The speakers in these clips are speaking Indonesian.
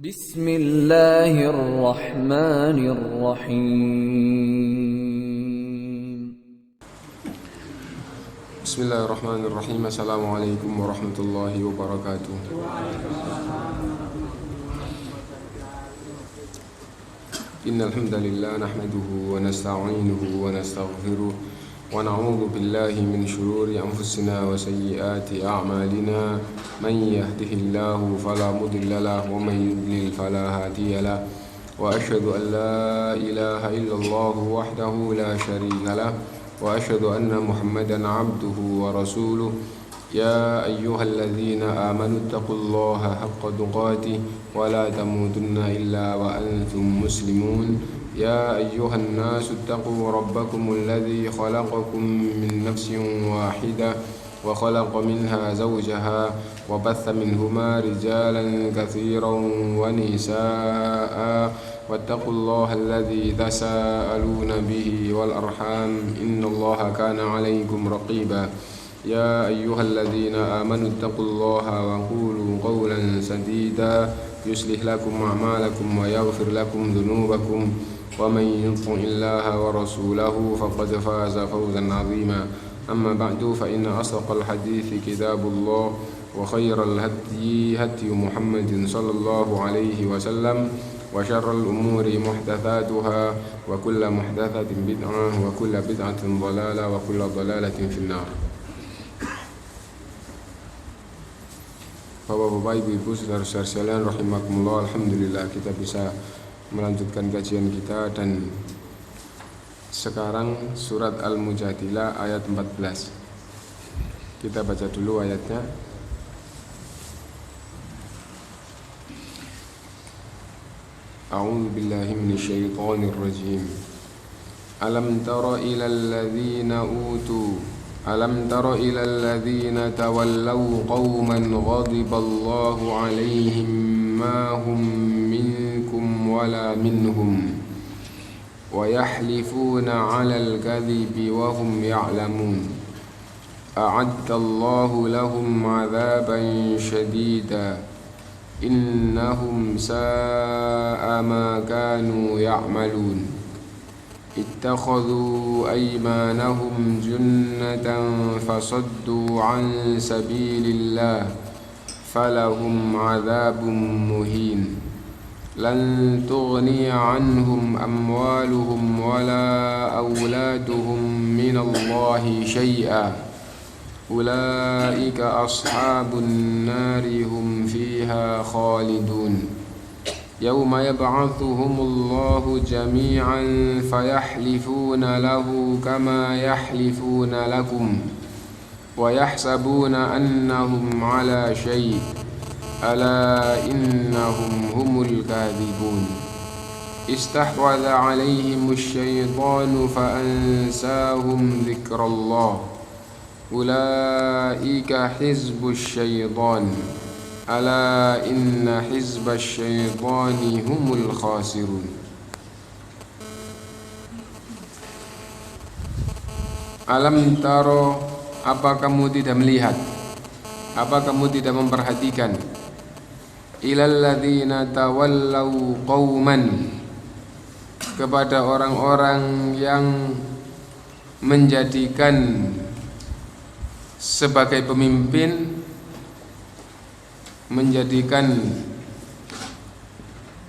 Bismillahirrahmanirrahim. Bismillahirrahmanirrahim. Assalamualaikum warahmatullahi wabarakatuh. Innal hamdalillah nahmaduhu wa nasta'inuhu wa nastaghfiruh wa na'udzu billahi min shururi anfusina wa sayyiati a'malina. Man yahdihillahu fala mudilla lahu wa man yudlil fala hadiya lahu. Wa asyhadu an la ilaha illallah wahdahu la syarika lahu wa asyhadu anna Muhammadan abduhu wa rasuluh. Ya ayyuhalladzina amanu taqullaha haqqa tuqatih wa la tamutunna illa wa antum muslimun. Ya ayyuhan nasu taqu rabbakumul ladzi khalaqakum min nafsin wahidah wa khalaqa minha zawjaha wa batha minhuma rijalan katsiran wa nisaa'a wattaqullaha alladzi tasaaluna bihi wal arham innallaha kana 'alaykum raqiba. Ya ayyuhalladzina amanu taqullaha wa qulu qawlan sadida yuslih lakum a'malakum wa yaghfir lakum dhunubakum wa man yuti'illaha wa rasulahu faqad faza fawzan 'azima. Amma ba'du fa inna asdaqal hadithi kitabullah wa khairal hadyi hadyu Muhammadin sallallahu alaihi wasallam wa syarral umuri muhdatsatuha wa kullu muhdatsatin bid'ah wa kullu bid'atin dhalalah wa kullu dhalalatin finnar. Bapak-bapak, ibu-ibu, saudara-saudara sekalian rahimakumullah, alhamdulillah kita bisa melanjutkan kajian kita, dan sekarang surat Al-Mujadilah ayat 14. Kita baca dulu ayatnya. A'udzu billahi minasyaitonir rajim. Alam tara ilal ladzina tawallaw qauman ghadiballahu 'alaihim ma hum minkum wala minhum wa yahlifuna 'alal kadhibi wa hum ya'lamun. A'addallahu lahum 'adzaban shadida innahum sa'a ma kanu ya'malun. Ittakhadhu aymanahum junnatan fasaddu 'an sabilillah falahum 'adzabun muhin. Lan tughniya 'anhum amwaluhum wala awladuhum minallahi syai'a. Ulaika ashabun nari hum fiha khalidun. Yawma yab'athuhumullahu jami'an fayahlifuna lahu kama yahlifuna lakum wa yahsabuna annahum 'ala syai'. Ala innahum humul kadhibun. Istahwadha 'alaihimush syaitanu fa ansahum dzikrallah. Ulaika hizbush syaitan. Ala inna hizbash syaitani humul khasirun. Alam taro, apa kamu tidak melihat? Apa kamu tidak memperhatikan? Ilal ladzina tawallaw qauman, kepada orang-orang yang menjadikan sebagai pemimpin, menjadikan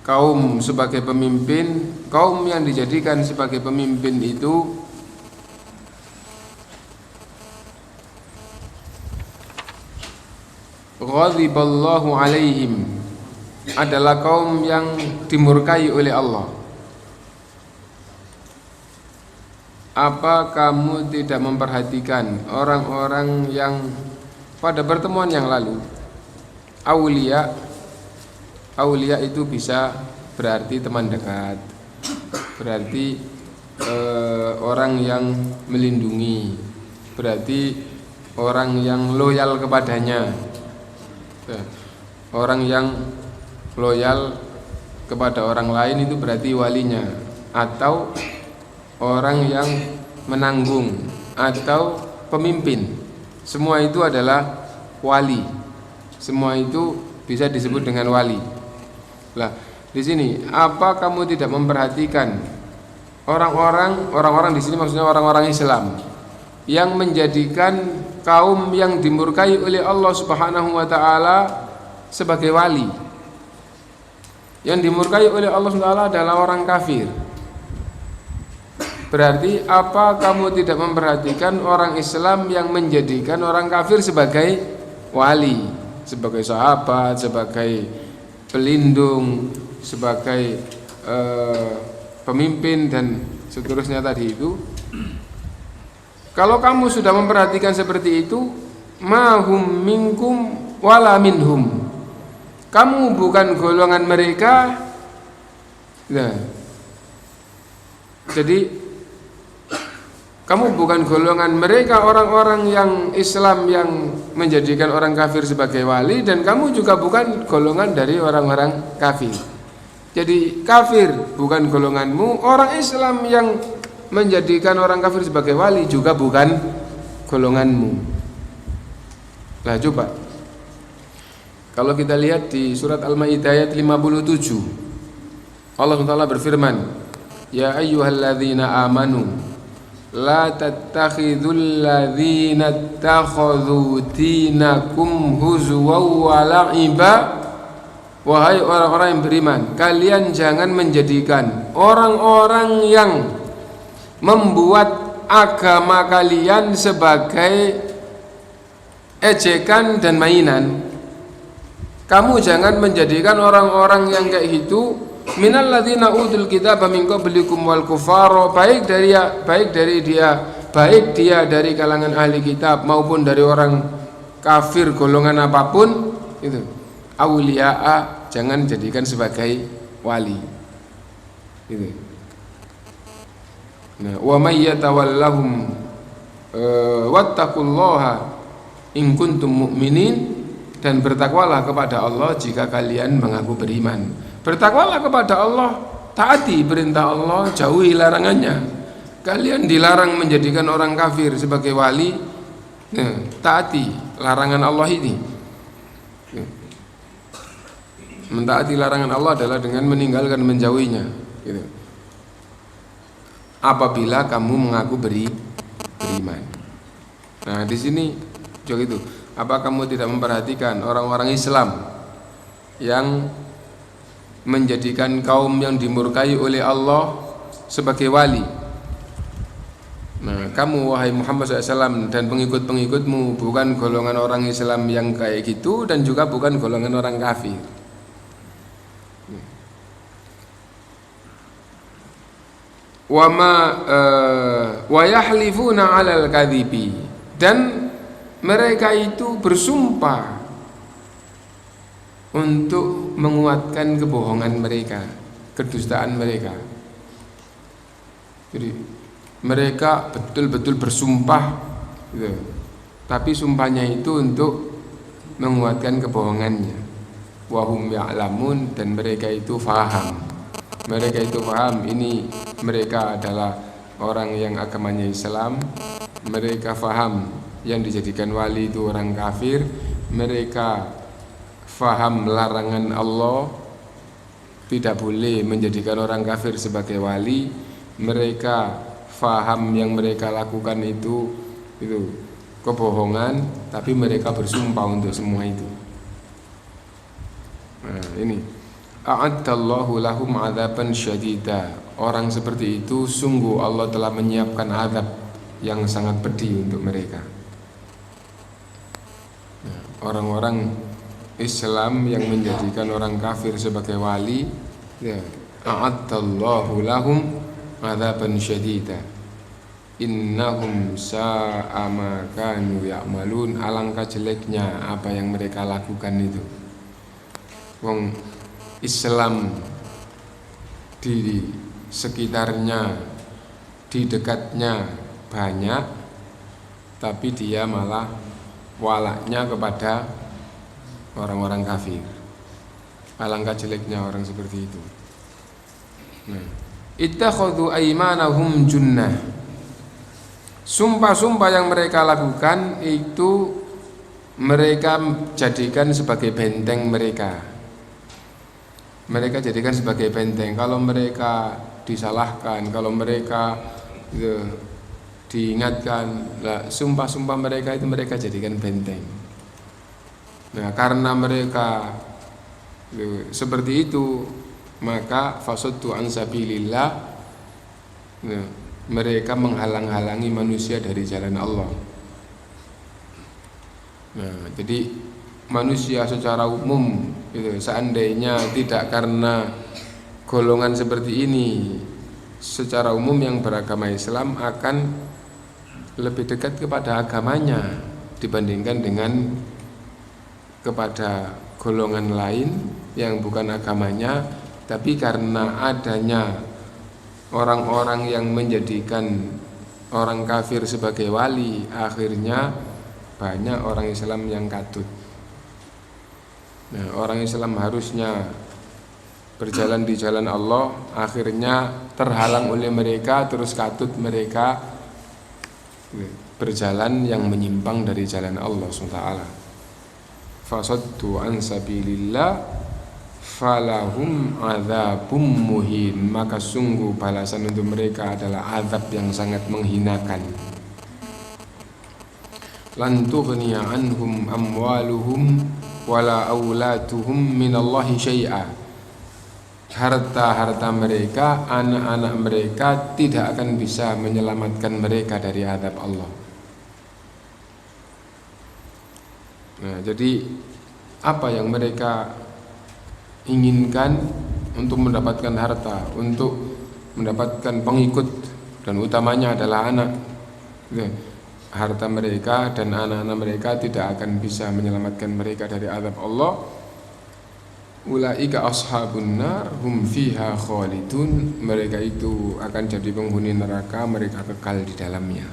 kaum sebagai pemimpin. Kaum yang dijadikan sebagai pemimpin itu ghadiballahu alaihim, adalah kaum yang dimurkai oleh Allah. Apa kamu tidak memperhatikan orang-orang yang pada pertemuan yang lalu, aulia itu bisa berarti teman dekat, berarti orang yang melindungi, berarti orang yang loyal kepadanya. Orang yang loyal kepada orang lain itu berarti walinya, atau orang yang menanggung, atau pemimpin. Semua itu adalah wali. Semua itu bisa disebut dengan wali. Lah, di sini apa kamu tidak memperhatikan orang-orang di sini maksudnya orang-orang Islam yang menjadikan kaum yang dimurkai oleh Allah Subhanahu wa taala sebagai wali. Yang dimurkai oleh Allah Subhanahu wa taala adalah orang kafir. Berarti apa kamu tidak memperhatikan orang Islam yang menjadikan orang kafir sebagai wali, sebagai sahabat, sebagai pelindung, sebagai pemimpin dan seterusnya tadi itu? Kalau kamu sudah memperhatikan seperti itu, mahum minkum wala minhum, kamu bukan golongan mereka. Nah, jadi kamu bukan golongan mereka, orang-orang yang Islam yang menjadikan orang kafir sebagai wali, dan kamu juga bukan golongan dari orang-orang kafir. Jadi kafir bukan golonganmu, orang Islam yang menjadikan orang kafir sebagai wali juga bukan golonganmu. Nah coba, kalau kita lihat di surat Al-Maidah ayat 57, Allah SWT berfirman, ya ayyuhalladzina amanu la tattakhidul ladzina ittakhadhu dinakum huzwan wa la'iba. Wahai orang-orang yang beriman, kalian jangan menjadikan orang-orang yang membuat agama kalian sebagai ejekan dan mainan. Kamu jangan menjadikan orang-orang yang kayak gitu minal ladzina utul kitaba min qablikum wal kufara, baik dia dari kalangan ahli kitab maupun dari orang kafir golongan apapun itu, auliya'a, jangan jadikan sebagai wali itu. Nah, wa may yatawallahum wattaqullaha in kuntum mu'minin, dan bertakwalah kepada Allah jika kalian mengaku beriman. Bertakwalah kepada Allah, taati perintah Allah, jauhi larangannya. Kalian dilarang menjadikan orang kafir sebagai wali, nah, taati larangan Allah ini. Mentaati larangan Allah adalah dengan meninggalkan, menjauhinya gitu. Apabila kamu mengaku beriman. Nah, di sini juga itu. Apa kamu tidak memperhatikan orang-orang Islam yang menjadikan kaum yang dimurkai oleh Allah sebagai wali? Nah, kamu wahai Muhammad SAW dan pengikut-pengikutmu bukan golongan orang Islam yang kayak gitu, dan juga bukan golongan orang kafir. Wa yahlifuna 'alal kadhibi, dan mereka itu bersumpah untuk menguatkan kebohongan mereka, kedustaan mereka. Jadi mereka betul-betul bersumpah gitu. Tapi sumpahnya itu untuk menguatkan kebohongannya. Wahum ya'lamun, dan mereka itu faham. Mereka itu faham ini mereka adalah orang yang agamanya Islam. Mereka faham yang dijadikan wali itu orang kafir. Mereka faham larangan Allah, tidak boleh menjadikan orang kafir sebagai wali. Mereka faham yang mereka lakukan itu kebohongan, tapi mereka bersumpah untuk semua itu. Nah, ini a'addallahu lahum 'adzaban syadida. Orang seperti itu sungguh Allah telah menyiapkan azab yang sangat pedih untuk mereka. Nah, orang-orang Islam yang menjadikan orang kafir sebagai wali, ya, a'addallahu lahum 'adzaban syadida innahum sa'a ma kanu ya'malun. Alangkah jeleknya apa yang mereka lakukan itu. Wong Islam di sekitarnya, di dekatnya banyak, tapi dia malah walaknya kepada orang-orang kafir. Alangkah jeleknya orang seperti itu. Nah, ittakhadhu aymanahum junnah. Sumpah-sumpah yang mereka lakukan itu mereka jadikan sebagai benteng mereka. mereka jadikan sebagai benteng. Kalau mereka disalahkan, kalau mereka diingatkan, sumpah-sumpah mereka itu mereka jadikan benteng. Nah, karena mereka seperti itu, maka fasuddu an sabilillah, mereka menghalang-halangi manusia dari jalan Allah. Nah, jadi manusia secara umum seandainya tidak karena golongan seperti ini, secara umum yang beragama Islam akan lebih dekat kepada agamanya dibandingkan dengan kepada golongan lain yang bukan agamanya, tapi karena adanya orang-orang yang menjadikan orang kafir sebagai wali, akhirnya banyak orang Islam yang katut. Nah, orang Islam harusnya berjalan di jalan Allah, akhirnya terhalang oleh mereka, terus katut mereka berjalan yang menyimpang dari jalan Allah SWT. Fasaddu an sabilillah falahum adzabum muhin, maka sungguh balasan untuk mereka adalah azab yang sangat menghinakan. Lan tughniya anhum amwaluhum wala auladuhum minallahi syai'a, harta-harta mereka, anak-anak mereka tidak akan bisa menyelamatkan mereka dari azab Allah. Nah, jadi apa yang mereka inginkan untuk mendapatkan harta, untuk mendapatkan pengikut, dan utamanya adalah anak, harta mereka dan anak-anak mereka tidak akan bisa menyelamatkan mereka dari azab Allah. Ulaika ashabun nar hum fiha khalidun, mereka itu akan jadi penghuni neraka, mereka kekal di dalamnya.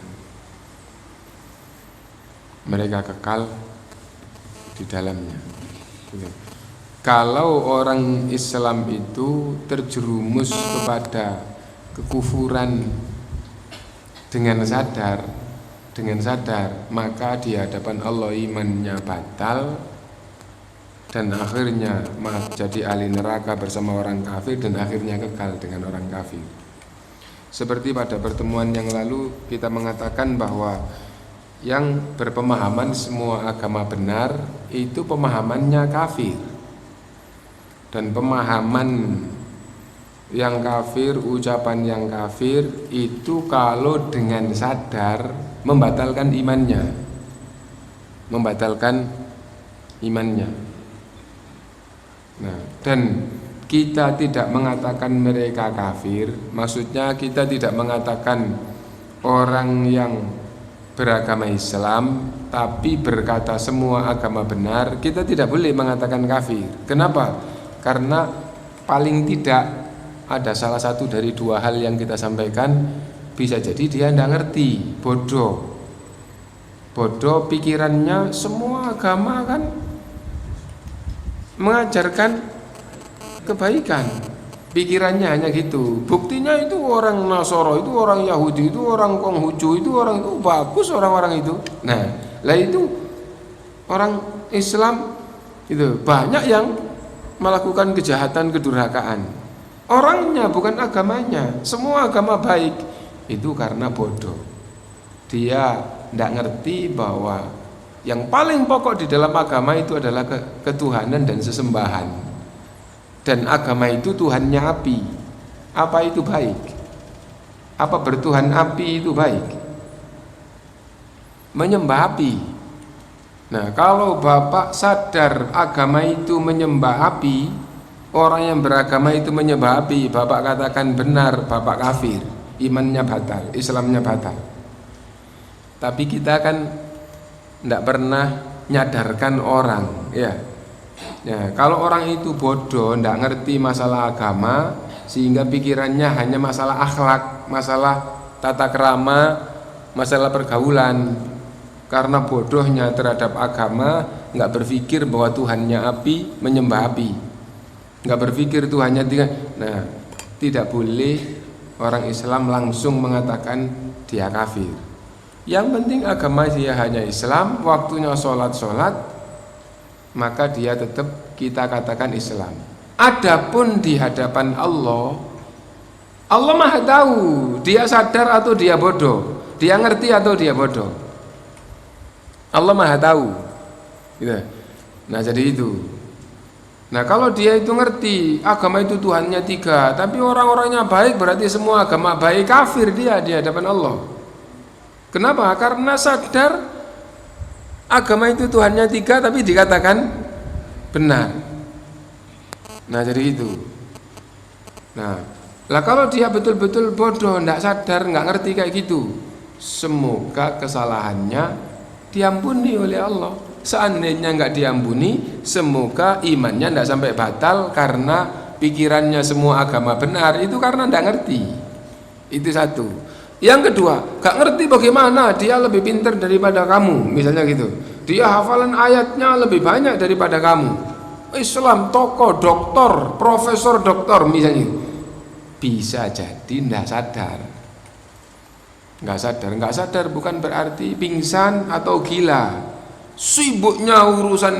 Mereka kekal di dalamnya. Kalau orang Islam itu terjerumus kepada kekufuran dengan sadar, maka di hadapan Allah imannya batal dan akhirnya jadi ahli neraka bersama orang kafir dan akhirnya kekal dengan orang kafir. Seperti pada pertemuan yang lalu kita mengatakan bahwa yang berpemahaman semua agama benar itu pemahamannya kafir, dan pemahaman yang kafir, ucapan yang kafir itu kalau dengan sadar membatalkan imannya. Nah, dan kita tidak mengatakan mereka kafir, maksudnya kita tidak mengatakan orang yang beragama Islam tapi berkata semua agama benar, kita tidak boleh mengatakan kafir. Kenapa? Karena paling tidak ada salah satu dari dua hal yang kita sampaikan. Bisa jadi dia tidak ngerti, bodoh pikirannya, semua agama kan mengajarkan kebaikan, pikirannya hanya gitu. Buktinya itu orang Nasoro, itu orang Yahudi, itu orang Konghucu, itu orang itu bagus orang-orang itu. Nah, lah itu orang Islam itu banyak yang melakukan kejahatan, kedurhakaan. Orangnya bukan agamanya. Semua agama baik, itu karena bodoh. Dia tidak ngerti bahwa yang paling pokok di dalam agama itu adalah ketuhanan dan sesembahan. Dan agama itu Tuhannya api. Apa itu baik? Apa bertuhan api itu baik? Menyembah api. Nah, kalau Bapak sadar agama itu menyembah api, orang yang beragama itu menyembah api, Bapak katakan benar, Bapak kafir, imannya batal, Islamnya batal. Tapi kita kan tidak pernah nyadarkan orang, ya. Ya, kalau orang itu bodoh, tidak ngerti masalah agama, sehingga pikirannya hanya masalah akhlak, masalah tata krama, masalah pergaulan. Karena bodohnya terhadap agama, nggak berpikir bahwa Tuhannya api, menyembah api, nggak berpikir Tuhannya tiga. Nah, tidak boleh orang Islam langsung mengatakan dia kafir. Yang penting agama dia hanya Islam, waktunya sholat, maka dia tetap kita katakan Islam. Adapun di hadapan Allah, Allah Maha tahu dia sadar atau dia bodoh, dia ngerti atau dia bodoh. Allah Maha tahu. Gitu. Nah jadi itu. Nah kalau dia itu ngerti agama itu Tuhannya 3, tapi orang-orangnya baik, berarti semua agama baik, kafir dia di hadapan Allah. Kenapa? Karena sadar agama itu Tuhannya 3 tapi dikatakan benar. Nah jadi itu. Nah kalau dia betul-betul bodoh, tidak sadar, nggak ngerti kayak gitu, semoga kesalahannya diampuni oleh Allah. Seandainya nggak diampuni, semoga imannya tidak sampai batal karena pikirannya semua agama benar, itu karena tidak ngerti. Itu satu. Yang kedua, nggak ngerti bagaimana dia lebih pintar daripada kamu, misalnya gitu. Dia hafalan ayatnya lebih banyak daripada kamu. Islam, tokoh, doktor, profesor doktor misalnya, bisa jadi nggak sadar bukan berarti pingsan atau gila. Sibuknya urusan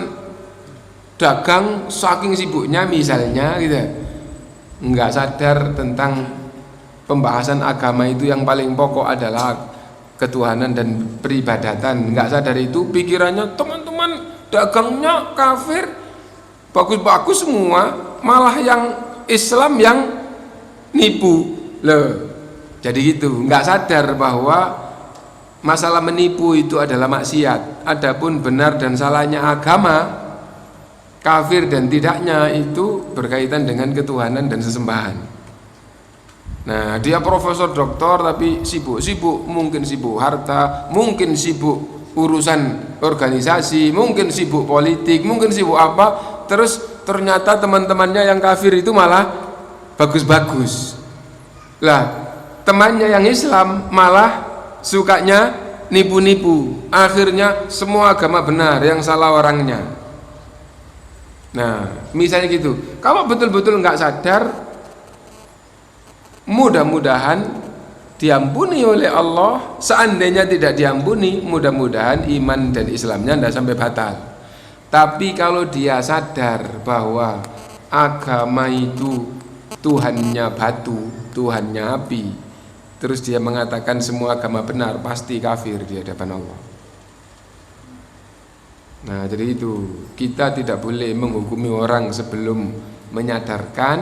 dagang, saking sibuknya misalnya gitu, nggak sadar tentang pembahasan agama itu yang paling pokok adalah ketuhanan dan peribadatan. Nggak sadar itu, pikirannya teman-teman dagangnya kafir, bagus-bagus semua, malah yang Islam yang nipu loh. Jadi gitu, nggak sadar bahwa masalah menipu itu adalah maksiat. Adapun benar dan salahnya agama, kafir dan tidaknya itu berkaitan dengan ketuhanan dan sesembahan. Nah dia profesor doktor tapi sibuk, mungkin sibuk harta, mungkin sibuk urusan organisasi, mungkin sibuk politik, mungkin sibuk apa. Terus ternyata teman-temannya yang kafir itu malah bagus-bagus. Lah, temannya yang Islam malah sukanya nipu-nipu. Akhirnya semua agama benar, yang salah orangnya. Nah, misalnya gitu. Kalau betul-betul nggak sadar, mudah-mudahan diampuni oleh Allah. Seandainya tidak diampuni, mudah-mudahan iman dan Islamnya tidak sampai batal. Tapi kalau dia sadar bahwa agama itu Tuhannya batu, Tuhannya api, terus dia mengatakan semua agama benar, pasti kafir di hadapan Allah. Nah jadi itu, kita tidak boleh menghukumi orang sebelum menyadarkan.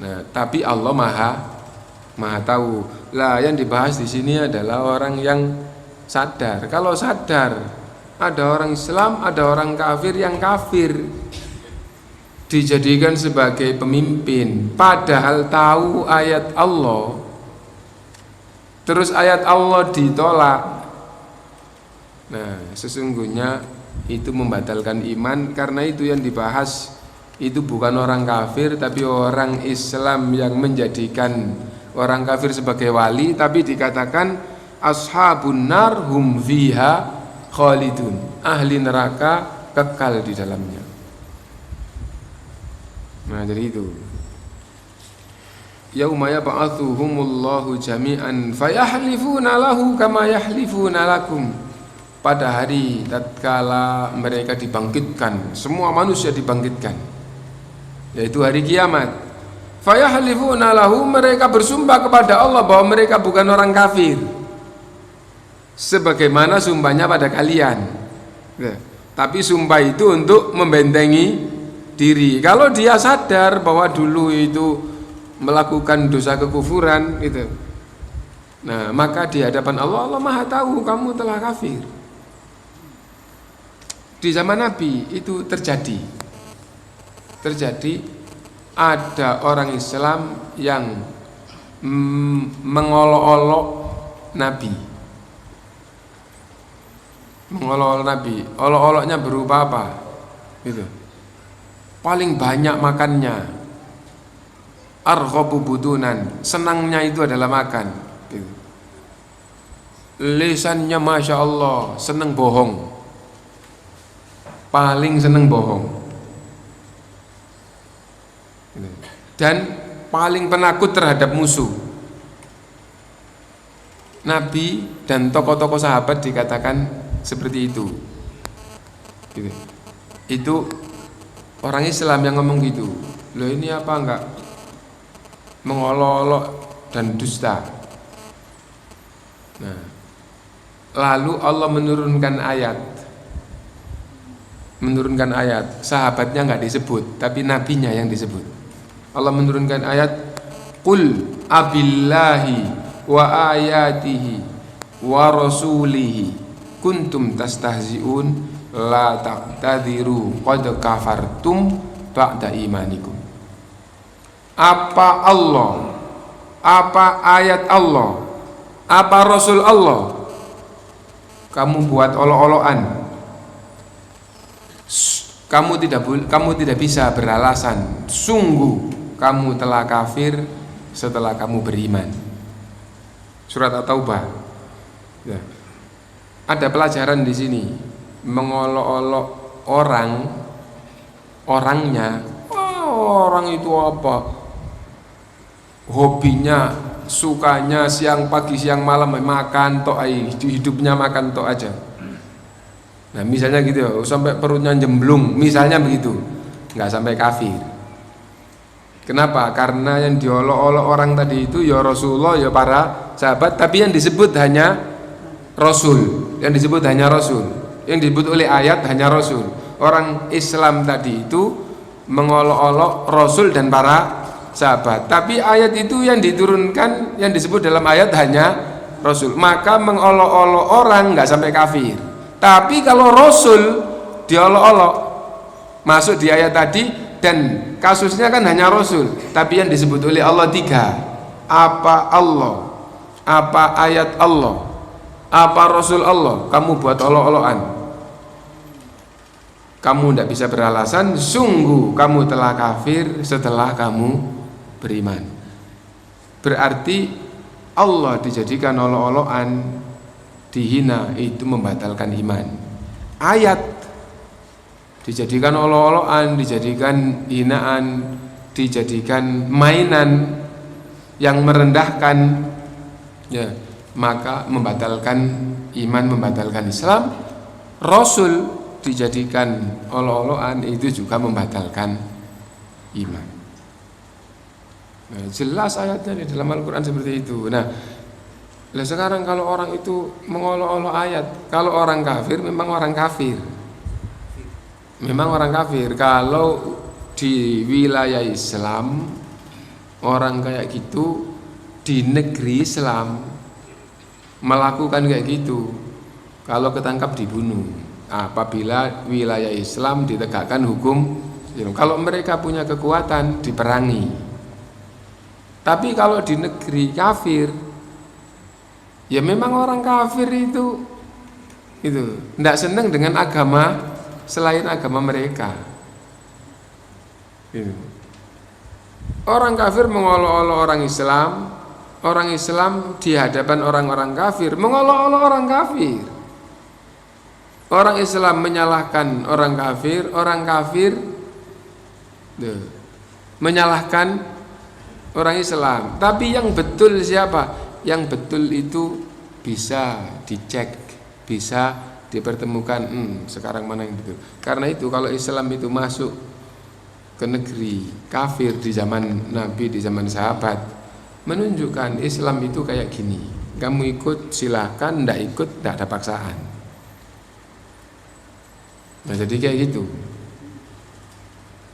Nah tapi Allah maha tahu. Lah yang dibahas di sini adalah orang yang sadar. Kalau sadar, ada orang Islam, ada orang kafir, yang kafir dijadikan sebagai pemimpin padahal tahu ayat Allah, terus ayat Allah ditolak. Nah sesungguhnya itu membatalkan iman. Karena itu yang dibahas itu bukan orang kafir, tapi orang Islam yang menjadikan orang kafir sebagai wali, tapi dikatakan ashabun nar hum fiha khalidun, ahli neraka kekal di dalamnya. Nah jadi itu, yauma yab'atsuhumullahu jami'an fayahlifuna lahu kama yahlifuna lakum. Pada hari tatkala mereka dibangkitkan, semua manusia dibangkitkan, yaitu hari kiamat. Fayahlifuna lahu, mereka bersumpah kepada Allah bahwa mereka bukan orang kafir, sebagaimana sumpahnya pada kalian. Tapi sumpah itu untuk membentengi diri. Kalau dia sadar bahwa dulu itu melakukan dosa kekufuran gitu, nah maka di hadapan Allah, Allah Maha tahu kamu telah kafir. Di zaman Nabi itu terjadi ada orang Islam yang mengolok-olok Nabi. Mengolok-olok Nabi, olok-oloknya berupa apa? Gitu. Paling banyak makannya, arghabu butunan, senangnya itu adalah makan. Gitu. Lisannya masya Allah, senang bohong, paling senang bohong. Gitu. Dan paling penakut terhadap musuh. Nabi dan tokoh-tokoh sahabat dikatakan seperti itu. Gitu. Itu Orang Islam yang ngomong gitu, loh ini apa enggak mengolok-olok dan dusta. Nah, lalu Allah menurunkan ayat, sahabatnya enggak disebut, tapi nabinya yang disebut. Allah menurunkan ayat, qul abillahi wa ayatihi wa rasulihi kuntum tastahzi'un la taqtadiru qad kafartum ba'da imanikum. Apa Allah, apa ayat Allah, apa Rasul Allah kamu buat olok-olokan, kamu tidak bisa beralasan, sungguh kamu telah kafir setelah kamu beriman. Surat At-Taubah. Ya. Ada pelajaran di sini, mengolok-olok orangnya. Orang itu apa? Hobinya, sukanya siang pagi siang malam makan tok aja, hidupnya makan tok aja. Nah, misalnya gitu ya, sampai perutnya jemblung, misalnya begitu. Enggak sampai kafir. Kenapa? Karena yang diolok-olok orang tadi itu ya Rasulullah, ya para sahabat, tapi yang disebut hanya Rasul, yang disebut hanya Rasul, yang disebut oleh ayat hanya Rasul. Orang Islam tadi itu mengolok-olok Rasul dan para sahabat, tapi ayat itu yang diturunkan, yang disebut dalam ayat hanya Rasul. Maka mengolok-olok orang nggak sampai kafir. Tapi kalau Rasul diolok-olok, masuk di ayat tadi, dan kasusnya kan hanya Rasul, tapi yang disebut oleh Allah 3. Apa Allah, apa ayat Allah, apa Rasul Allah, kamu buat olok-olokan, kamu tidak bisa beralasan, sungguh kamu telah kafir setelah kamu beriman. Berarti Allah dijadikan olok-olokan, dihina, itu membatalkan iman. Ayat dijadikan olok-olokan, dijadikan hinaan, dijadikan mainan yang merendahkan, ya, maka membatalkan iman, membatalkan Islam. Rasul dijadikan olok-olokan, itu juga membatalkan iman. Nah, jelas ayatnya di dalam Al-Quran seperti itu. Nah, sekarang kalau orang itu mengolok-olok ayat, kalau orang kafir memang orang kafir. Memang orang kafir. Kalau di wilayah Islam, orang kayak gitu di negeri Islam melakukan kayak gitu, kalau ketangkap dibunuh. Apabila wilayah Islam ditegakkan hukum, kalau mereka punya kekuatan diperangi. Tapi kalau di negeri kafir, ya memang orang kafir itu tidak senang dengan agama selain agama mereka. Orang kafir mengolok-olok orang Islam di hadapan orang-orang kafir mengolok-olok orang kafir. Orang Islam menyalahkan orang kafir menyalahkan orang Islam. Tapi yang betul siapa? Yang betul itu bisa dicek, bisa dipertemukan, sekarang mana yang betul. Karena itu kalau Islam itu masuk ke negeri kafir di zaman Nabi, di zaman sahabat, menunjukkan Islam itu kayak gini. Kamu ikut silahkan, ndak ikut ndak ada paksaan. Nah, jadi kayak gitu.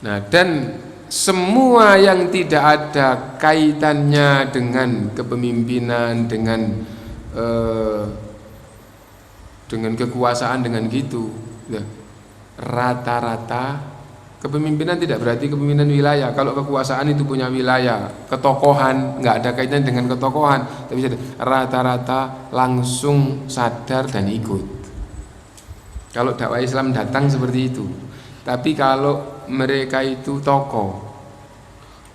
Nah, dan semua yang tidak ada kaitannya dengan kepemimpinan, dengan kekuasaan, dengan gitu, rata-rata kepemimpinan tidak berarti kepemimpinan wilayah. Kalau kekuasaan itu punya wilayah, ketokohan nggak ada kaitannya dengan ketokohan, tapi rata-rata langsung sadar dan ikut. Kalau dakwah Islam datang seperti itu. Tapi kalau mereka itu tokoh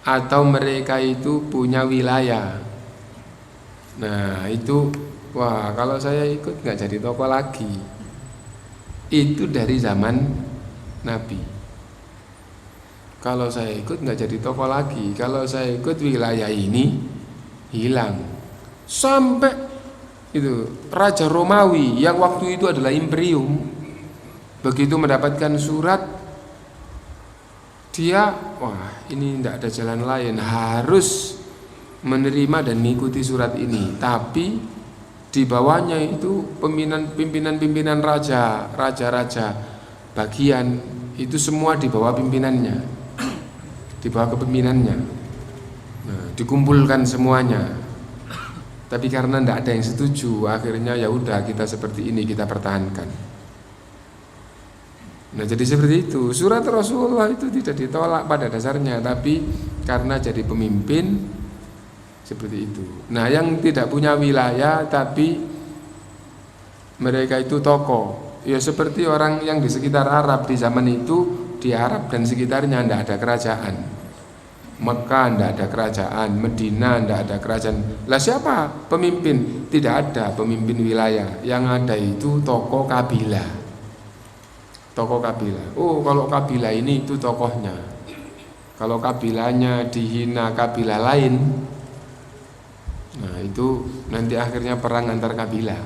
atau mereka itu punya wilayah, nah itu, wah, kalau saya ikut nggak jadi tokoh lagi. Itu dari zaman Nabi. Kalau saya ikut nggak jadi tokoh lagi. Kalau saya ikut wilayah ini hilang. Sampai itu Raja Romawi yang waktu itu adalah imperium, begitu mendapatkan surat dia ini tidak ada jalan lain, harus menerima dan mengikuti surat ini. Tapi di bawahnya itu pimpinan raja bagian itu semua di bawah pimpinannya, di bawah kepemimpinannya. Nah, dikumpulkan semuanya. Tapi karena tidak ada yang setuju, akhirnya ya udah kita seperti ini, kita pertahankan. Nah, jadi seperti itu. Surat Rasulullah itu tidak ditolak pada dasarnya, tapi karena jadi pemimpin seperti itu. Nah, yang tidak punya wilayah tapi mereka itu tokoh, ya seperti orang yang di sekitar Arab di zaman itu. Di Arab dan sekitarnya tidak ada kerajaan. Mekah tidak ada kerajaan, Medina tidak ada kerajaan. Lah siapa pemimpin? Tidak ada pemimpin wilayah. Yang ada itu tokoh kabilah. Tokoh kabilah. Oh, kalau kabilah ini itu tokohnya. Kalau kabilahnya dihina kabilah lain, nah itu nanti akhirnya perang antar kabilah.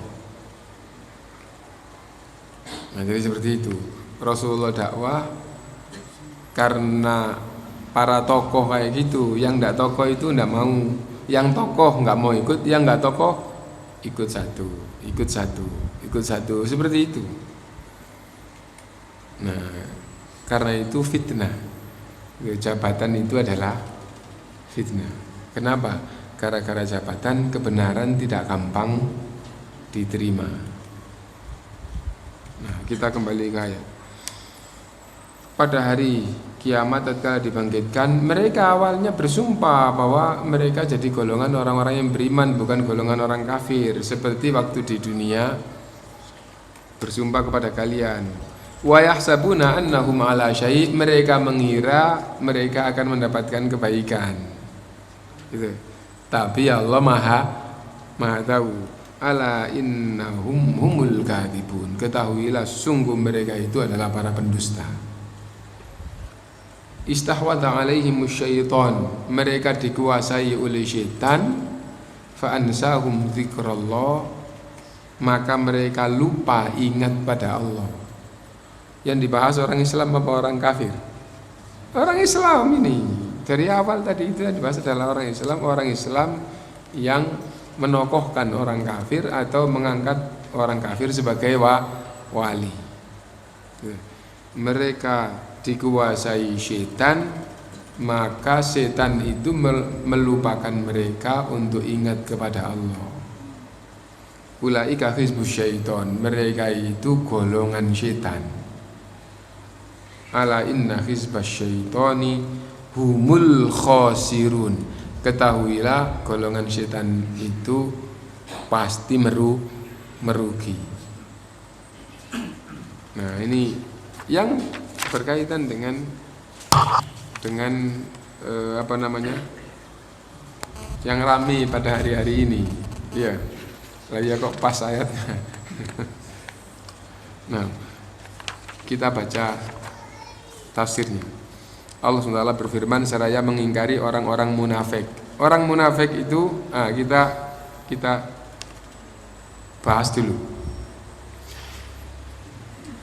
Nah, jadi seperti itu. Rasulullah dakwah karena para tokoh kayak gitu. Yang tidak tokoh itu tidak mau. Yang tokoh nggak mau ikut, yang nggak tokoh ikut satu. Seperti itu. Nah, karena itu fitnah. Jabatan itu adalah fitnah. Kenapa? Gara-gara jabatan kebenaran tidak gampang diterima. Nah, kita kembali ke ayat. Pada hari kiamat tatkala dibangkitkan, mereka awalnya bersumpah bahwa mereka jadi golongan orang-orang yang beriman, bukan golongan orang kafir. Seperti waktu di dunia bersumpah kepada kalian. Wa yahsabuna annahum ala syai', mereka mengira mereka akan mendapatkan kebaikan. Gitu. Tapi Allah Maha tahu. Ala innahum humul kadhibun. Ketahuilah sungguh mereka itu adalah para pendusta. Istahwadha alaihimus syaitan, mereka dikuasai oleh syaitan. Fa ansahum dzikrallah, maka mereka lupa ingat pada Allah. Yang dibahas orang Islam apa orang kafir? Orang Islam ini. Dari awal tadi itu yang dibahas adalah orang Islam yang menokohkan orang kafir atau mengangkat orang kafir sebagai wali. Mereka dikuasai setan, maka setan itu melupakan mereka untuk ingat kepada Allah. Ulaika hizbus syaiton, mereka itu golongan setan. Ala inna hizbas syaitani humul khasirun. Ketahuilah golongan setan itu pasti merugi. Nah, ini yang berkaitan dengan yang ramai pada hari-hari ini. Iya. Lah kok pas ayatnya. Nah, kita baca tafsirnya. Allah SWT berfirman seraya mengingkari orang-orang munafik. Orang munafik itu kita bahas dulu.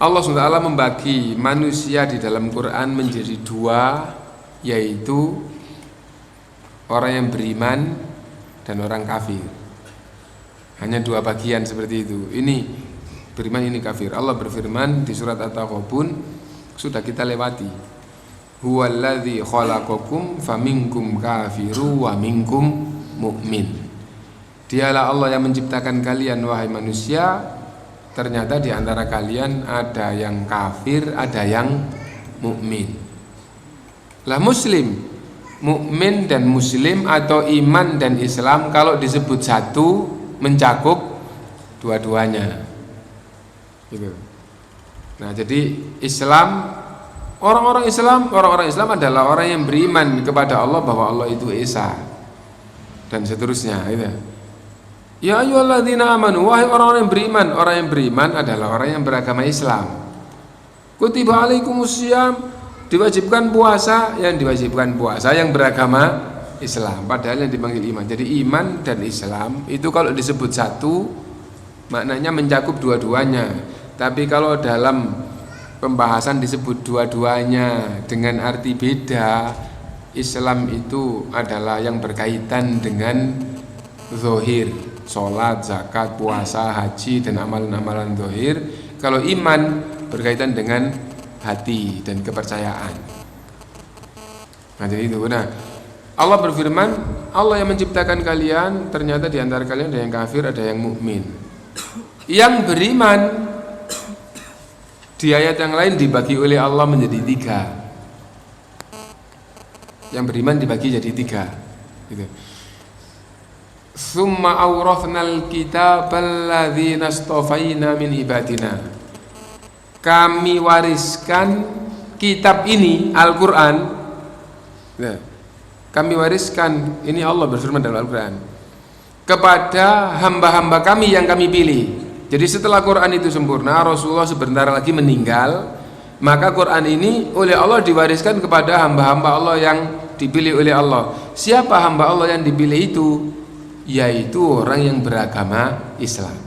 Allah SWT membagi manusia di dalam Quran menjadi dua, yaitu orang yang beriman dan orang kafir. Hanya dua bagian seperti itu. Ini beriman, ini kafir. Allah berfirman di surat At-Taghabun, sudah kita lewati. Huwallazi khalaqakum faminkum kafiru wa minkum mu'min. Dialah Allah yang menciptakan kalian wahai manusia. Ternyata di antara kalian ada yang kafir, ada yang mukmin. Lah muslim, mukmin dan muslim atau iman dan Islam kalau disebut satu mencakup dua-duanya. Gitu. Nah, jadi orang-orang Islam adalah orang yang beriman kepada Allah bahwa Allah itu Esa dan seterusnya. Gitu. Ya ayyuhalladzina amanu, wahai orang-orang yang beriman adalah orang yang beragama Islam. Kutiba alaikumusiyam, diwajibkan puasa, yang beragama Islam, padahal yang dipanggil iman. Jadi iman dan Islam itu kalau disebut satu maknanya mencakup dua-duanya. Tapi kalau dalam pembahasan disebut dua-duanya dengan arti beda. Islam itu adalah yang berkaitan dengan zahir, sholat, zakat, puasa, haji, dan amalan-amalan zahir. Kalau iman berkaitan dengan hati dan kepercayaan. Nah, jadi itu. Nah, Allah berfirman, Allah yang menciptakan kalian, ternyata di antara kalian ada yang kafir, ada yang mukmin. Yang beriman di ayat yang lain dibagi oleh Allah menjadi 3. Yang beriman dibagi jadi 3 gitu. Summa awrathnal kitabal ladzina astafaina min ibadina. Kami wariskan kitab ini, Al-Qur'an. Nah, kami wariskan, ini Allah berfirman dalam Al-Qur'an, kepada hamba-hamba kami yang kami pilih. Jadi setelah Quran itu sempurna, Rasulullah sebentar lagi meninggal, maka Quran ini oleh Allah diwariskan kepada hamba-hamba Allah yang dipilih oleh Allah. Siapa hamba Allah yang dipilih itu? Yaitu orang yang beragama Islam.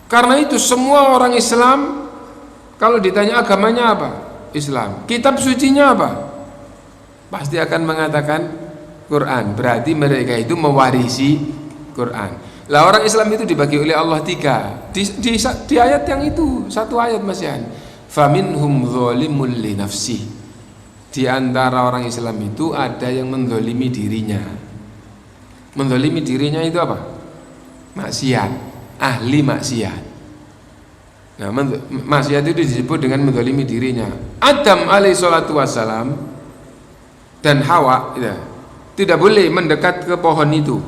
Karena itu semua orang Islam kalau ditanya agamanya apa? Islam. Kitab sucinya apa? Pasti akan mengatakan Quran. Berarti mereka itu mewarisi Quran. Lah orang Islam itu dibagi oleh Allah 3. Di ayat yang itu, satu ayat Mas Yan. Faminhum zalimul li nafsi. Di antara orang Islam itu ada yang menzalimi dirinya. Menzalimi dirinya itu apa? Maksiat, ahli maksiat. Nah, maksiat itu disebut dengan menzalimi dirinya. Adam alaihi salatu wassalam dan Hawa ya, tidak boleh mendekat ke pohon itu.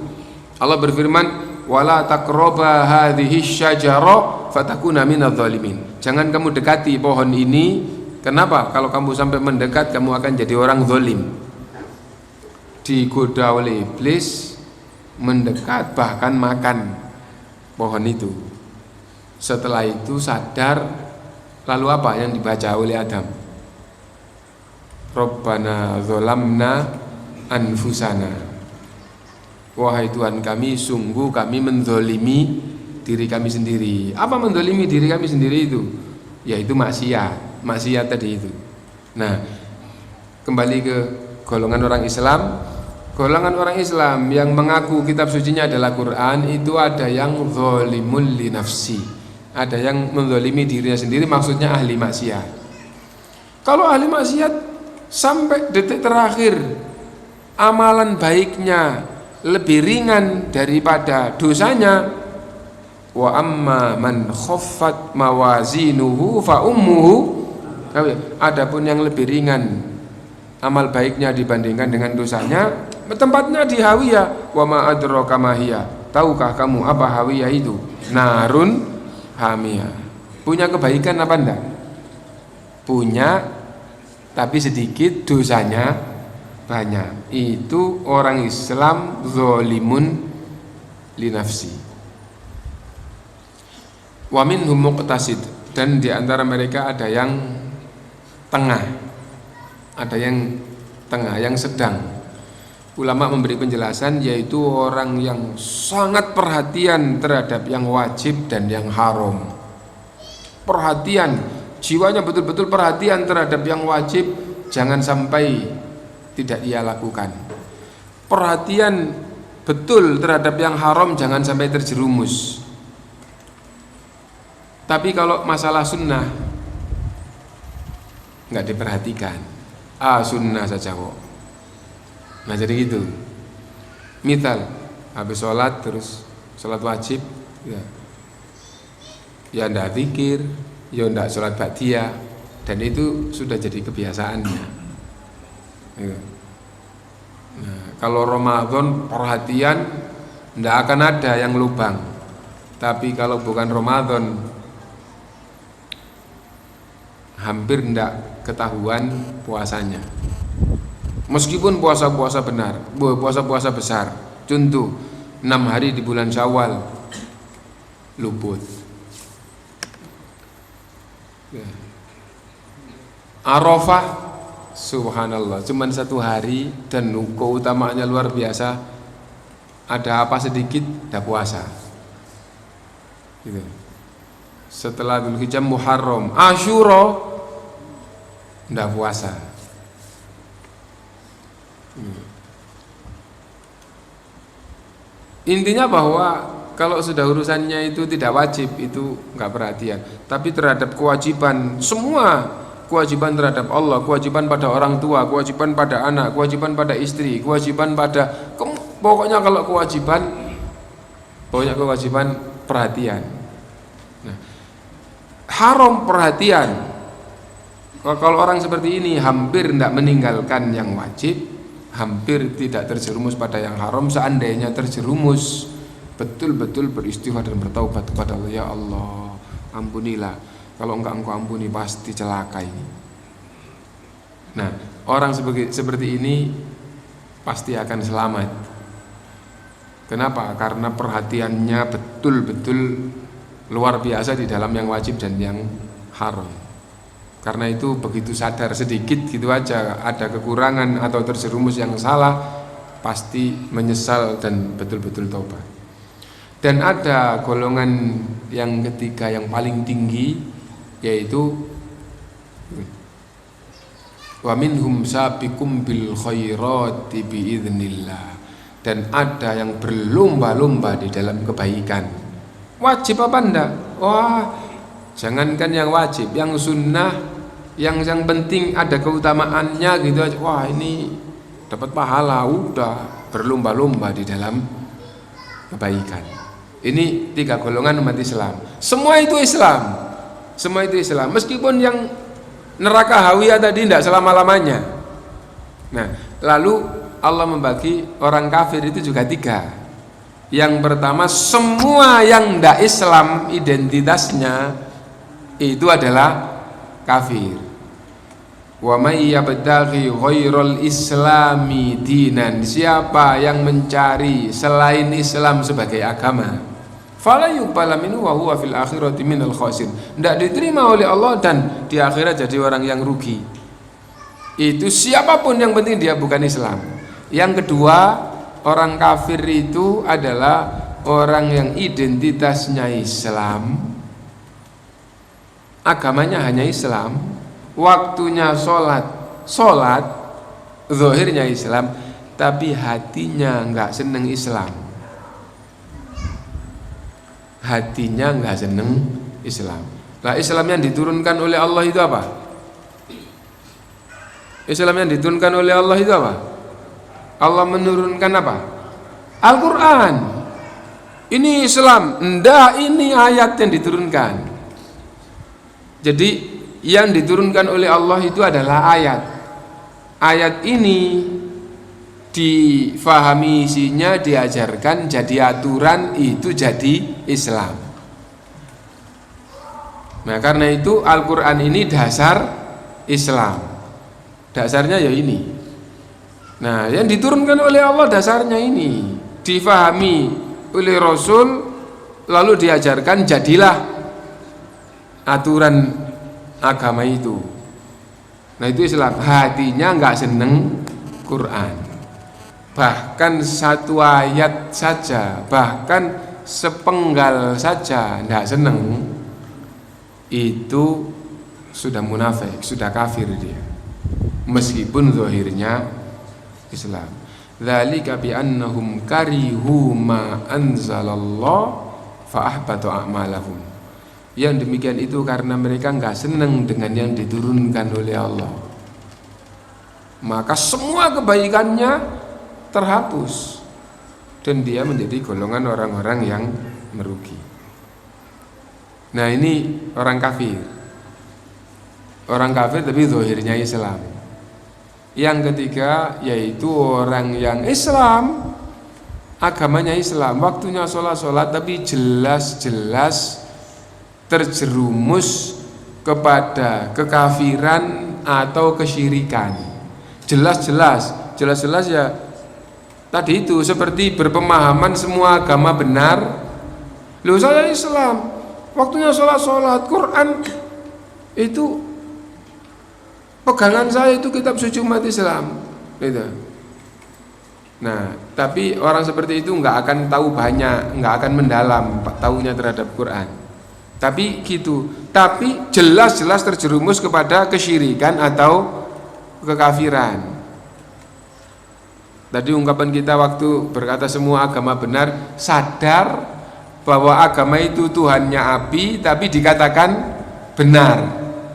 Allah berfirman, wala taqraba hadhihi syajara fatakuna minadh dhalimin. Jangan kamu dekati pohon ini. Kenapa? Kalau kamu sampai mendekat, kamu akan jadi orang zalim. Digoda oleh iblis, mendekat, bahkan makan pohon itu. Setelah itu sadar, lalu apa yang dibaca oleh Adam? Rabbana dzalamna anfusana. Wahai Tuhan kami, sungguh kami menzalimi diri kami sendiri. Apa menzalimi diri kami sendiri itu? Yaitu maksiat tadi itu. Nah, kembali ke golongan orang Islam. Golongan orang Islam yang mengaku kitab sucinya adalah Quran itu ada yang zalimul li nafsi. Ada yang menzalimi dirinya sendiri, maksudnya ahli maksiat. Kalau ahli maksiat sampai detik terakhir amalan baiknya lebih ringan daripada dosanya. Wa amma man khaffat mawazinuhu fa ummuhu. Adapun yang lebih ringan amal baiknya dibandingkan dengan dosanya, tempatnya di hawiyah. Wa ma adraka ma hiya. Tahukah kamu apa hawiyah itu? Narun hamiyah. Punya kebaikan apa enggak? Punya, tapi sedikit, dosanya banyak. Itu orang Islam zalimun li nafsi. Wa minhum muqtasid, dan di antara mereka ada yang tengah. Ada yang tengah, yang sedang. Ulama memberi penjelasan, yaitu orang yang sangat perhatian terhadap yang wajib dan yang haram. Perhatian, jiwanya betul-betul perhatian terhadap yang wajib, jangan sampai tidak ia lakukan. Perhatian betul terhadap yang haram, jangan sampai terjerumus. Tapi kalau masalah sunnah nggak diperhatikan, sunnah saja kok. Nah jadi gitu. Misal habis sholat, terus sholat wajib, ya ndak zikir, ya ndak sholat ba'diyah, dan itu sudah jadi kebiasaannya. Nah, kalau Ramadan perhatian, ndak akan ada yang lubang. Tapi kalau bukan Ramadan, hampir ndak ketahuan puasanya. Meskipun puasa-puasa benar, puasa-puasa besar. Contoh 6 hari di bulan Syawal luput. Arafah, subhanallah, cuman 1 hari dan keutamaannya luar biasa. Ada apa sedikit, dah puasa. Gitu. setelah Dzulhijjah Muharram, Asyura ndak puasa. Intinya bahwa kalau sudah urusannya itu tidak wajib, itu nggak perhatian. Tapi terhadap kewajiban, semua kewajiban terhadap Allah, kewajiban pada orang tua, kewajiban pada anak, kewajiban pada istri, kewajiban pada pokoknya kalau kewajiban perhatian. Nah, haram perhatian. Kalau orang seperti ini hampir tidak meninggalkan yang wajib, hampir tidak terjerumus pada yang haram. Seandainya terjerumus, betul-betul beristighfar dan bertaubat kepada Allah. Ya Allah, ampunilah. Kalau enggak Engkau ampuni, pasti celaka ini. Nah, orang seperti ini pasti akan selamat. Kenapa? Karena perhatiannya betul-betul luar biasa di dalam yang wajib dan yang haram. Karena itu begitu sadar sedikit gitu aja ada kekurangan atau terjerumus yang salah, pasti menyesal dan betul-betul taubat. Dan ada golongan yang ketiga yang paling tinggi, yaitu wa minhum sabiqum bil khairati biidznillah. Dan ada yang berlomba-lomba di dalam kebaikan. Wajib apa enggak? Wah, jangankan yang wajib, yang sunnah, yang penting ada keutamaannya gitu aja. Wah, ini dapat pahala, udah berlomba-lomba di dalam kebaikan. Ini tiga golongan umat Islam. Semua itu Islam. Semua itu Islam. Meskipun yang neraka hawiyah tadi tidak selama-lamanya. Nah, lalu Allah membagi orang kafir itu juga tiga. Yang pertama, semua yang tidak Islam identitasnya itu adalah kafir. Wa may yabtaghi ghairal islami dinan, siapa yang mencari selain Islam sebagai agama, fala yuqbala minhu wa huwa fil akhirati minal khasirin, tidak diterima oleh Allah dan di akhirat jadi orang yang rugi. Itu siapapun, yang penting dia bukan Islam. Yang kedua, orang kafir itu adalah orang yang identitasnya Islam, agamanya hanya Islam, waktunya sholat, zahirnya Islam, tapi hatinya enggak seneng Islam. Hatinya enggak seneng Islam. Nah, Islam yang diturunkan oleh Allah itu apa? Islam yang diturunkan oleh Allah itu apa? Allah menurunkan apa? Al-Quran. Ini Islam. Enggak, ini ayat yang diturunkan. Jadi yang diturunkan oleh Allah itu adalah ayat. Ayat ini difahami isinya, diajarkan, jadi aturan, itu jadi Islam. Nah, karena itu Al-Quran ini dasar Islam. Dasarnya ya ini. Nah, yang diturunkan oleh Allah dasarnya ini, difahami oleh Rasul, lalu diajarkan, jadilah aturan agama itu. Nah, itu Islam. Hatinya enggak seneng Quran, bahkan satu ayat saja, bahkan sepenggal saja enggak seneng, itu sudah munafik, sudah kafir dia, meskipun zahirnya Islam. Dzalika bi annahum karihu ma anzalallah fa ahbata a'malahum. Yang demikian itu karena mereka enggak senang dengan yang diturunkan oleh Allah, maka semua kebaikannya terhapus dan dia menjadi golongan orang-orang yang merugi. Nah, ini orang kafir. Orang kafir tapi zahirnya Islam. Yang ketiga yaitu orang yang Islam, agamanya Islam, waktunya sholat tapi jelas-jelas terjerumus kepada kekafiran atau kesyirikan. Jelas-jelas ya tadi itu, seperti berpemahaman semua agama benar. Loh, saya Islam, waktunya sholat, Quran itu pegangan saya, itu kitab suci umat Islam gitu. Nah, tapi orang seperti itu nggak akan tahu banyak, nggak akan mendalam tahunya terhadap Quran. Tapi gitu. Tapi jelas-jelas terjerumus kepada kesyirikan atau kekafiran. Tadi ungkapan kita waktu berkata semua agama benar, sadar bahwa agama itu Tuhannya api, tapi dikatakan benar.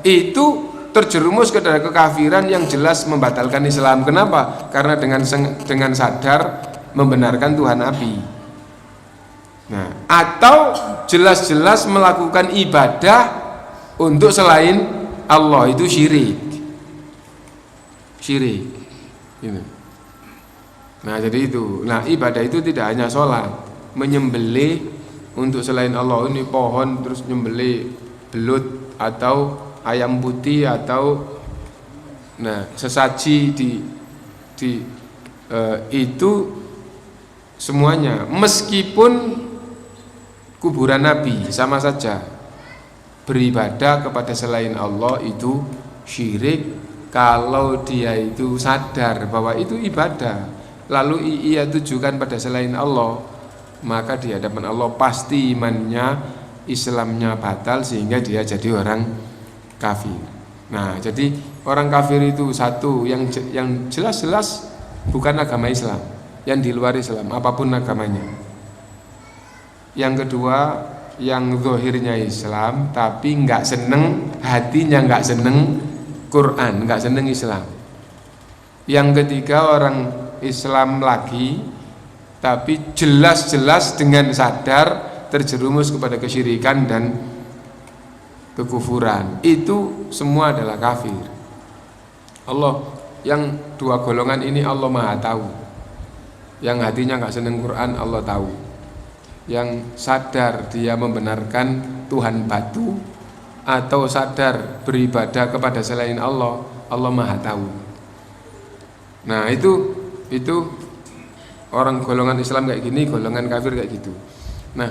Itu terjerumus ke dalam kekafiran yang jelas membatalkan Islam. Kenapa? Karena dengan sadar membenarkan Tuhan api. Nah, atau jelas-jelas melakukan ibadah untuk selain Allah, itu syirik. Syirik. Gitu. Nah, jadi itu. Nah, ibadah itu tidak hanya sholat, menyembelih untuk selain Allah, ini pohon terus nyembelih belut atau ayam putih atau sesaji itu semuanya, meskipun kuburan Nabi sama saja, beribadah kepada selain Allah itu syirik kalau dia itu sadar bahwa itu ibadah lalu ia tujukan pada selain Allah, maka di hadapan Allah pasti imannya, Islamnya batal sehingga dia jadi orang kafir. Nah, jadi orang kafir itu satu yang jelas-jelas bukan agama Islam, yang di luar Islam apapun agamanya. Yang kedua, yang zahirnya Islam tapi nggak seneng, hatinya nggak seneng Quran, nggak seneng Islam. Yang ketiga, orang Islam lagi tapi jelas-jelas dengan sadar terjerumus kepada kesyirikan dan kekufuran. Itu semua adalah kafir. Allah, yang dua golongan ini Allah Maha tahu. Yang hatinya nggak seneng Quran Allah tahu. Yang sadar dia membenarkan Tuhan batu atau sadar beribadah kepada selain Allah, Allah Maha tahu. Nah, itu orang golongan Islam kayak gini, golongan kafir kayak gitu. Nah,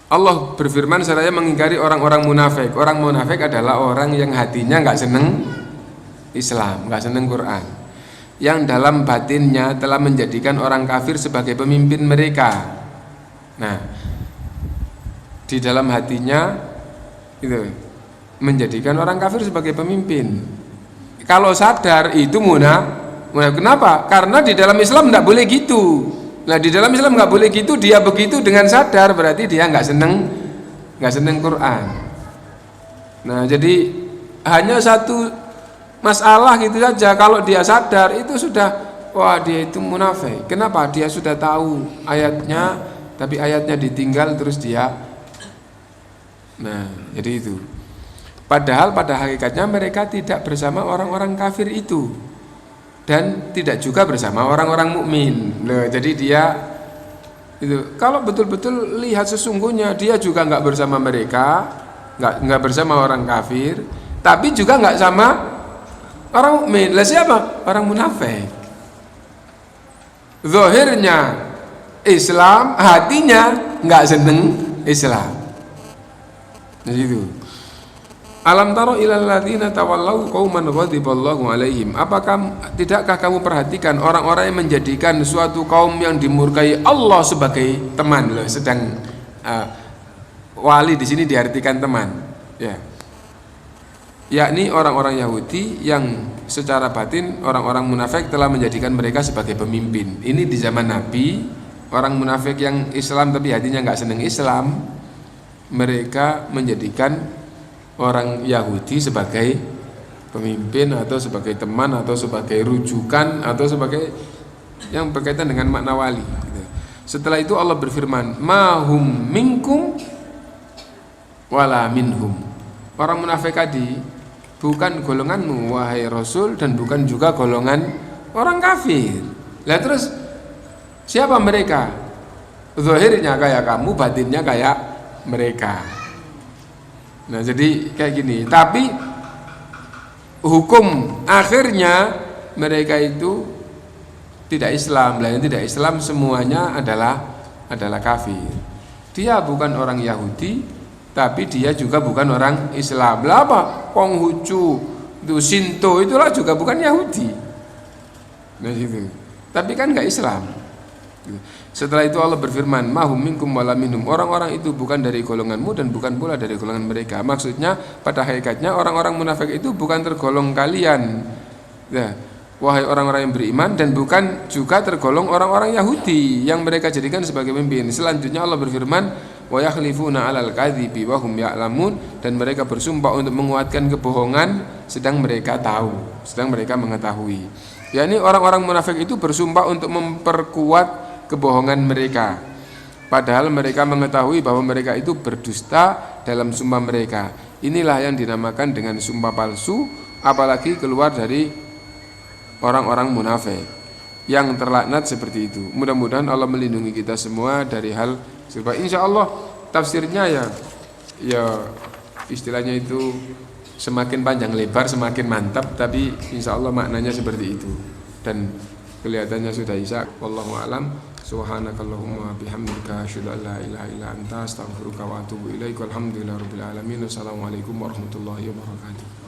Allah berfirman seraya mengingkari orang-orang munafik. Orang munafik adalah orang yang hatinya nggak seneng Islam, nggak seneng Quran, yang dalam batinnya telah menjadikan orang kafir sebagai pemimpin mereka. Nah, di dalam hatinya itu menjadikan orang kafir sebagai pemimpin. Kalau sadar itu kenapa? Karena di dalam Islam tidak boleh gitu. Nah, di dalam Islam nggak boleh gitu, dia begitu dengan sadar berarti dia nggak seneng Quran. Nah, jadi hanya satu masalah gitu saja. Kalau dia sadar itu sudah, wah dia itu munafik. Kenapa? Dia sudah tahu ayatnya, tapi ayatnya ditinggal terus dia. Nah, jadi itu. Padahal pada hakikatnya mereka tidak bersama orang-orang kafir itu, dan tidak juga bersama orang-orang mukmin. Nah, jadi dia itu kalau betul-betul lihat sesungguhnya dia juga nggak bersama mereka, nggak bersama orang kafir, tapi juga nggak sama orang mukmin. Lah siapa? Orang munafik. Zahirnya Islam, hatinya nggak seneng Islam. Nah, itu. Alam taro ilal ladzina tawallau qauman ghadiballahu alaihim. Tidakkah kamu perhatikan orang-orang yang menjadikan suatu kaum yang dimurkai Allah sebagai teman? Loh, sedang wali di sini diartikan teman, ya. Yakni orang-orang Yahudi yang secara batin orang-orang munafik telah menjadikan mereka sebagai pemimpin. Ini di zaman Nabi, orang munafik yang Islam tapi hatinya nggak seneng Islam, mereka menjadikan orang Yahudi sebagai pemimpin atau sebagai teman atau sebagai rujukan atau sebagai yang berkaitan dengan makna wali. Setelah itu Allah berfirman, mahum minkum wala minhum. Orang munafik tadi bukan golonganmu wahai Rasul, dan bukan juga golongan orang kafir. Lah terus siapa mereka? Zahirnya kayak kamu, batinnya kayak mereka. Nah, jadi kayak gini. Tapi hukum akhirnya mereka itu tidak Islam. Lah yang tidak Islam semuanya adalah kafir. Dia bukan orang Yahudi, tapi dia juga bukan orang Islam. Lah apa? Konghucu, itu Shinto itulah juga bukan Yahudi. Nah, gitu. Tapi kan nggak Islam. Setelah itu Allah berfirman, mahum minkum wala minhum, orang-orang itu bukan dari golonganmu dan bukan pula dari golongan mereka. Maksudnya pada hakikatnya orang-orang munafik itu bukan tergolong kalian, ya, wahai orang-orang yang beriman, dan bukan juga tergolong orang-orang Yahudi yang mereka jadikan sebagai pemimpin. Selanjutnya Allah berfirman, wa yakhlifuna 'alal kadzibi wa hum ya'lamun, dan mereka bersumpah untuk menguatkan kebohongan sedang mereka tahu, sedang mereka mengetahui. Ya, ini orang-orang munafik itu bersumpah untuk memperkuat kebohongan mereka, padahal mereka mengetahui bahwa mereka itu berdusta dalam sumpah mereka. Inilah yang dinamakan dengan sumpah palsu, apalagi keluar dari orang-orang munafik yang terlaknat seperti itu. Mudah-mudahan Allah melindungi kita semua dari hal seperti. Insya Allah tafsirnya ya istilahnya itu semakin panjang lebar semakin mantap, tapi insya Allah maknanya seperti itu dan kelihatannya sudah bisa. Wallahu a'lam. Subhanakallahumma bihamdika asyhadu an la ilaha illa anta astaghfiruka wa atubu ilaik. Walhamdulillahirabbil alamin. Wassalamualaikum warahmatullahi wabarakatuh.